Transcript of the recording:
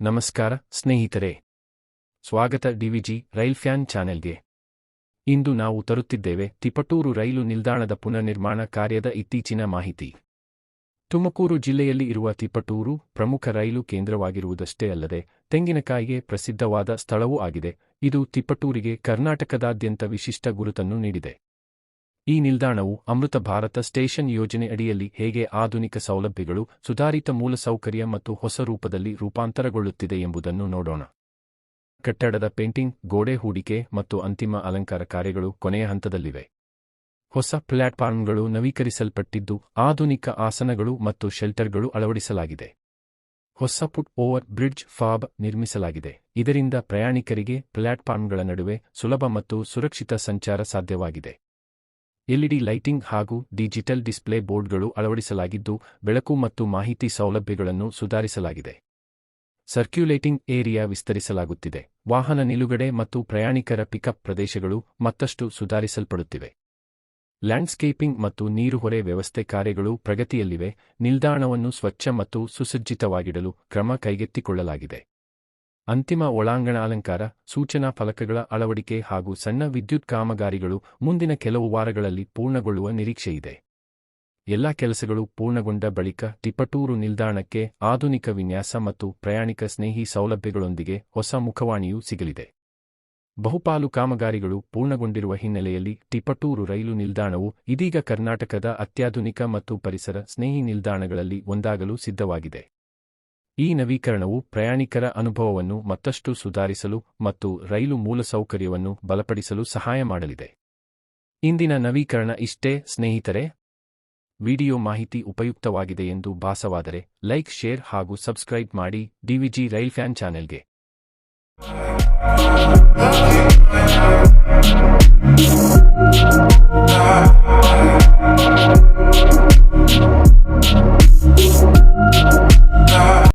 ನಮಸ್ಕಾರ ಸ್ನೇಹಿತರೆ, ಸ್ವಾಗತ ಡಿವಿಜಿ ರೈಲ್ ಫ್ಯಾನ್ ಚಾನೆಲ್ಗೆ. ಇಂದು ನಾವು ತರುತ್ತಿದ್ದೇವೆ ತಿಪಟೂರು ರೈಲು ನಿಲ್ದಾಣದ ಪುನರ್ನಿರ್ಮಾಣ ಕಾರ್ಯದ ಇತ್ತೀಚಿನ ಮಾಹಿತಿ. ತುಮಕೂರು ಜಿಲ್ಲೆಯಲ್ಲಿ ಇರುವ ತಿಪಟೂರು ಪ್ರಮುಖ ರೈಲು ಕೇಂದ್ರವಾಗಿರುವುದಷ್ಟೇ ಅಲ್ಲದೆ ತೆಂಗಿನಕಾಯಿಗೆ ಪ್ರಸಿದ್ಧವಾದ ಸ್ಥಳವೂ ಆಗಿದೆ. ಇದು ತಿಪಟೂರಿಗೆ ಕರ್ನಾಟಕದಾದ್ಯಂತ ವಿಶಿಷ್ಟ ಗುರುತನ್ನು ನೀಡಿದೆ. ಈ ನಿಲ್ದಾಣವು ಅಮೃತ ಭಾರತ ಸ್ಟೇಷನ್ ಯೋಜನೆ ಅಡಿಯಲ್ಲಿ ಹೇಗೆ ಆಧುನಿಕ ಸೌಲಭ್ಯಗಳು, ಸುಧಾರಿತ ಮೂಲಸೌಕರ್ಯ ಮತ್ತು ಹೊಸ ರೂಪದಲ್ಲಿ ರೂಪಾಂತರಗೊಳ್ಳುತ್ತಿದೆ ಎಂಬುದನ್ನು ನೋಡೋಣ. ಕಟ್ಟಡದ ಪೇಂಟಿಂಗ್, ಗೋಡೆ ಹೂಡಿಕೆ ಮತ್ತು ಅಂತಿಮ ಅಲಂಕಾರ ಕಾರ್ಯಗಳು ಕೊನೆಯ ಹಂತದಲ್ಲಿವೆ. ಹೊಸ ಪ್ಲಾಟ್ಫಾರ್ಮ್ಗಳು ನವೀಕರಿಸಲ್ಪಟ್ಟಿದ್ದು, ಆಧುನಿಕ ಆಸನಗಳು ಮತ್ತು ಶೆಲ್ಟರ್ಗಳು ಅಳವಡಿಸಲಾಗಿದೆ. ಹೊಸ ಫುಟ್ ಓವರ್ ಬ್ರಿಡ್ಜ್ ಫಾಬ್ ನಿರ್ಮಿಸಲಾಗಿದೆ. ಇದರಿಂದ ಪ್ರಯಾಣಿಕರಿಗೆ ಪ್ಲಾಟ್ಫಾರ್ಮ್ಗಳ ನಡುವೆ ಸುಲಭ ಮತ್ತು ಸುರಕ್ಷಿತ ಸಂಚಾರ ಸಾಧ್ಯವಾಗಿದೆ. ಎಲ್ಇಡಿ ಲೈಟಿಂಗ್ ಹಾಗೂ ಡಿಜಿಟಲ್ ಡಿಸ್ಪ್ಲೇ ಬೋರ್ಡ್ಗಳು ಅಳವಡಿಸಲಾಗಿದ್ದು, ಬೆಳಕು ಮತ್ತು ಮಾಹಿತಿ ಸೌಲಭ್ಯಗಳನ್ನು ಸುಧಾರಿಸಲಾಗಿದೆ. Circulating area ವಿಸ್ತರಿಸಲಾಗುತ್ತಿದೆ. ವಾಹನ ನಿಲುಗಡೆ ಮತ್ತು ಪ್ರಯಾಣಿಕರ ಪಿಕಪ್ ಪ್ರದೇಶಗಳು ಮತ್ತಷ್ಟು ಸುಧಾರಿಸಲ್ಪಡುತ್ತಿವೆ. ಲ್ಯಾಂಡ್ಸ್ಕೇಪಿಂಗ್ ಮತ್ತು ನೀರುಹೊರೆ ವ್ಯವಸ್ಥೆ ಕಾರ್ಯಗಳು ಪ್ರಗತಿಯಲ್ಲಿವೆ. ನಿಲ್ದಾಣವನ್ನು ಸ್ವಚ್ಛ ಮತ್ತು ಸುಸಜ್ಜಿತವಾಗಿಡಲು ಕ್ರಮ ಕೈಗೆತ್ತಿಕೊಳ್ಳಲಾಗಿದೆ. ಅಂತಿಮ ಒಳಾಂಗಣ ಅಲಂಕಾರ, ಸೂಚನಾ ಫಲಕಗಳ ಅಳವಡಿಕೆ ಹಾಗೂ ಸಣ್ಣ ವಿದ್ಯುತ್ ಕಾಮಗಾರಿಗಳು ಮುಂದಿನ ಕೆಲವು ವಾರಗಳಲ್ಲಿ ಪೂರ್ಣಗೊಳ್ಳುವ ನಿರೀಕ್ಷೆಯಿದೆ. ಎಲ್ಲ ಕೆಲಸಗಳು ಪೂರ್ಣಗೊಂಡ ಬಳಿಕ ತಿಪಟೂರು ನಿಲ್ದಾಣಕ್ಕೆ ಆಧುನಿಕ ವಿನ್ಯಾಸ ಮತ್ತು ಪ್ರಯಾಣಿಕ ಸ್ನೇಹಿ ಸೌಲಭ್ಯಗಳೊಂದಿಗೆ ಹೊಸ ಮುಖವಾಣಿಯೂ ಸಿಗಲಿದೆ. ಬಹುಪಾಲು ಕಾಮಗಾರಿಗಳು ಪೂರ್ಣಗೊಂಡಿರುವ ಹಿನ್ನೆಲೆಯಲ್ಲಿ ತಿಪಟೂರು ರೈಲು ನಿಲ್ದಾಣವು ಇದೀಗ ಕರ್ನಾಟಕದ ಅತ್ಯಾಧುನಿಕ ಮತ್ತು ಪರಿಸರ ಸ್ನೇಹಿ ನಿಲ್ದಾಣಗಳಲ್ಲಿ ಒಂದಾಗಲು ಸಿದ್ಧವಾಗಿದೆ. ಈ ನವೀಕರಣವು ಪ್ರಯಾಣಿಕರ ಅನುಭವವನ್ನು ಮತ್ತಷ್ಟು ಸುಧಾರಿಸಲು ಮತ್ತು ರೈಲು ಮೂಲಸೌಕರ್ಯವನ್ನು ಬಲಪಡಿಸಲು ಸಹಾಯ ಮಾಡಲಿದೆ. ಇಂದಿನ ನವೀಕರಣ ಇಷ್ಟೇ ಸ್ನೇಹಿತರೆ. ವಿಡಿಯೋ ಮಾಹಿತಿ ಉಪಯುಕ್ತವಾಗಿದೆ ಎಂದು ಭಾಸವಾದರೆ ಲೈಕ್, ಶೇರ್ ಹಾಗೂ ಸಬ್ಸ್ಕ್ರೈಬ್ ಮಾಡಿ ಡಿವಿಜಿ ರೈಲ್ ಫ್ಯಾನ್ ಚಾನೆಲ್ಗೆ.